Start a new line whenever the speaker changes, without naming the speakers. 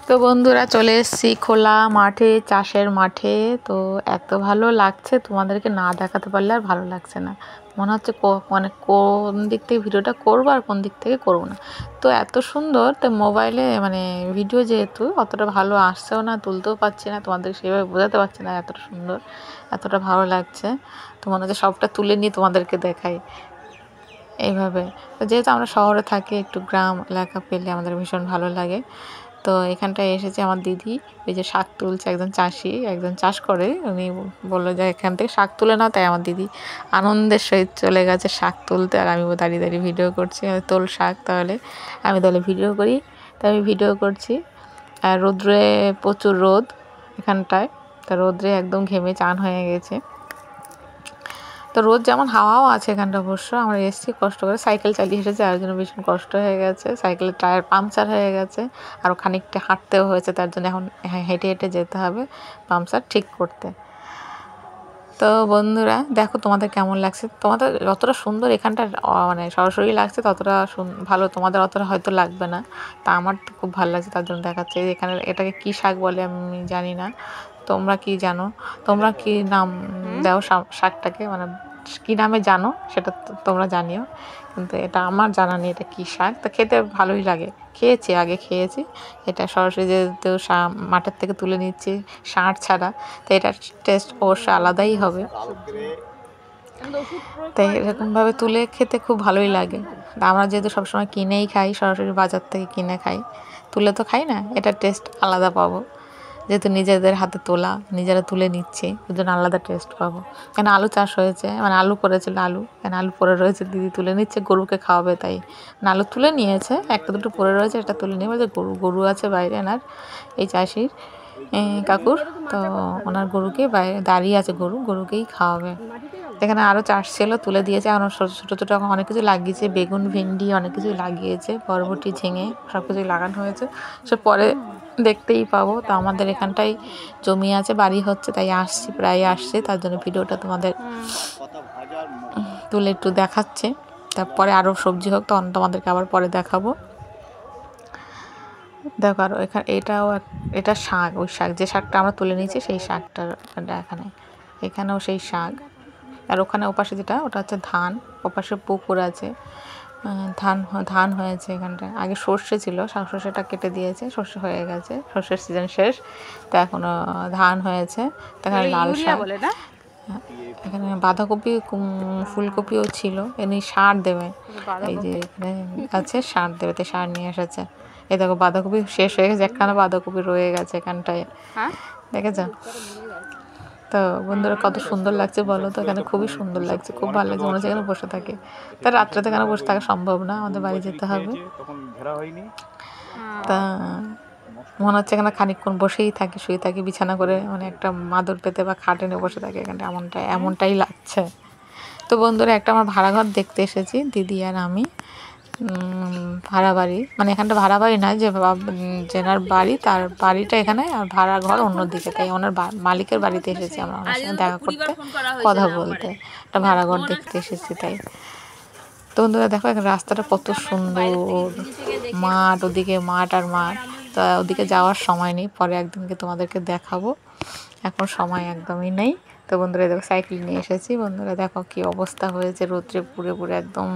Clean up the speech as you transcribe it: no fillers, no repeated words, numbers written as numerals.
তো বন্ধুরা চলে এসেছি খোলা মাঠে, চাষের মাঠে। তো এত ভালো লাগছে, তোমাদেরকে না দেখাতে পারলে আর ভালো লাগছে না। মনে হচ্ছে মানে কোন দিক থেকে ভিডিওটা করবো আর কোন দিক থেকে করবো না। তো এত সুন্দর, তো মোবাইলে মানে ভিডিও যেহেতু অতটা ভালো আসছেও না, তুলতেও পারছি না, তোমাদের সেভাবে বোঝাতে পারছি না এতটা সুন্দর, এতটা ভালো লাগছে। তো মনে হচ্ছে সবটা তুলে নিয়ে তোমাদেরকে দেখাই এইভাবে। তো যেহেতু আমরা শহরে থাকি, একটু গ্রাম এলাকা পেলে আমাদের ভীষণ ভালো লাগে। তো এখানটায় এসেছে আমার দিদি, ওই যে শাক তুলছে, একজন চাষি, একজন চাষ করে, উনি বললো যে এখান থেকে শাক তুলে নাও। তাই আমার দিদি আনন্দের সহিত চলে গেছে শাক তুলতে, আর আমি দাঁড়িয়ে দাঁড়িয়ে ভিডিও করছি। তোল শাক, তাহলে আমি তাহলে ভিডিও করি। তাই আমি ভিডিও করছি। আর রোদ্রে প্রচুর রোদ এখানটায়, তা রোদ্রে একদম ঘেমে চান হয়ে গেছে। তো রোদ যেমন হাওয়াও আছে এখানটা। অবশ্য আমরা এসেছি কষ্ট করে, সাইকেল চালিয়ে এসেছি, আর জন্য ভীষণ কষ্ট হয়ে গেছে, সাইকেলের টায়ার পাংচার হয়ে গেছে, আরও খানিকটা হাঁটতেও হয়েছে, তার জন্য এখন হেঁটে হেঁটে যেতে হবে পাংচার ঠিক করতে। তো বন্ধুরা দেখো তোমাদের কেমন লাগছে, তোমাদের যতটা সুন্দর এখানটা মানে সরাসরি লাগছে ততটা ভালো তোমাদের অতটা হয়তো লাগবে না। তা আমার তো খুব ভালো লাগছে, তার জন্য দেখাচ্ছে। এখানে এটাকে কী শাক বলে আমি জানি না, তোমরা কি জানো? তোমরা কি নাম দাও শাকটাকে, মানে কী নামে জানো সেটা তোমরা জানিও, কিন্তু এটা আমার জানা নেই এটা কী শাক। তো খেতে ভালোই লাগে, খেয়েছি, আগে খেয়েছি। এটা সরাসরি যেহেতু মাঠের থেকে তুলে নিচ্ছি ষাঁড় ছাড়া, তো এটার টেস্ট অবশ্য আলাদাই হবে। তাই এরকমভাবে তুলে খেতে খুব ভালোই লাগে। আমরা যেহেতু সবসময় কিনেই খাই, সরাসরি বাজার থেকে কিনে খাই, তুলে তো খাই না, এটার টেস্ট আলাদা পাবো। যেহেতু নিজেদের হাতে তোলা, নিজেরা তুলে নিচ্ছি, ওই জন্য আলাদা টেস্ট পাবো। কেন আলু চাষ হয়েছে, মানে আলু করেছিল, আলু কেন আলু পড়ে রয়েছে, দিদি তুলে নিচ্ছে, গরুকে খাওয়াবে তাই। মানে আলু তুলে নিয়েছে, একটা দুটো পড়ে রয়েছে, এটা তুলে নিয়ে বলছে গরু আছে বাইরে এনার, এই চাষির কাকুর। তো ওনার গরুকে বাইরে দাঁড়িয়ে আছে, গরুকেই খাওয়াবে। এখানে আরও চাষ ছিল, তুলে দিয়েছে। এখন ছোটো ছোটো এখন অনেক কিছু লাগিয়েছে, বেগুন, ভেন্ডি অনেক কিছুই লাগিয়েছে, বরবটি, ঝিঙে সব কিছুই লাগানো হয়েছে, সে পরে দেখতেই পাবো। তো আমাদের এখানটাই জমি আছে, বাড়ি হচ্ছে, তাই আসছি, প্রায় আসছে, তার জন্য ভিডিওটা তোমাদের তুলে একটু দেখাচ্ছে। তারপরে আরও সবজি হোক তখন তোমাদেরকে আবার পরে দেখাবো। দেখো আরও এটা শাক, ওই শাক যে শাকটা আমরা তুলে নিয়েছি সেই শাকটার এখানেও সেই শাক। আর ওখানে ওপাশে যেটা, ওটা হচ্ছে ধান, ওপাশে পুকুর আছে, ধান হয়েছে এখানটায়। আগে সর্ষে ছিল, সর্ষেটা কেটে দিয়েছে, সর্ষে হয়ে গেছে, সর্ষের সিজন শেষ, তো এখনও ধান হয়েছে। এখানে লাল শাক, এখানে বাঁধাকপি, ফুলকপিও ছিল। এমনি সার দেবে, এই যে এখানে আছে সার দেবে, তো সার নিয়ে এসেছে। এই দেখো বাঁধাকপি শেষ হয়ে গেছে, একখানা বাঁধাকপি রয়ে গেছে এখানটায়, দেখেছ? তো বন্ধুরা কত সুন্দর লাগছে বলো তো, এখানে খুবই সুন্দর লাগছে, খুব ভালো লাগছে, মনে হচ্ছে এখানে বসে থাকে। তা রাত্রেতে এখানে বসে থাকা সম্ভব না, আমাদের বাড়ি যেতে হবে। তা মনে হচ্ছে এখানে খানিকক্ষণ বসেই থাকি, শুয়ে থাকি বিছানা করে, মানে একটা মাদুর পেতে বা খাটে নিয়ে বসে থাকি এখানটা, এমনটাই লাগছে। তো বন্ধুরা একটা আমার ভাড়া ঘর দেখতে এসেছি, দিদি আর আমি। ভাড়া বাড়ি, মানে এখানটা ভাড়া বাড়ি নয়, যে যেনার বাড়ি তার বাড়িটা এখানে, আর ভাড়া ঘর অন্যদিকে, তাই ওনার মালিকের বাড়িতে এসেছি আমরা, ওনার সঙ্গে দেখা করতে, কথা বলতে, একটা ভাড়া ঘর দেখতে এসেছি তাই। তো বন্ধুরা দেখো এখানে রাস্তাটা কত সুন্দর, মাঠ, ওদিকে মাঠ আর মাঠ। তা ওদিকে যাওয়ার সময় নেই, পরে একদিনকে তোমাদেরকে দেখাবো, এখন সময় একদমই নেই। তো বন্ধুরা দেখো সাইকেল নিয়ে এসেছি, বন্ধুরা দেখো কি অবস্থা হয়েছে, রোদ্রে পুড়ে পুড়ে একদম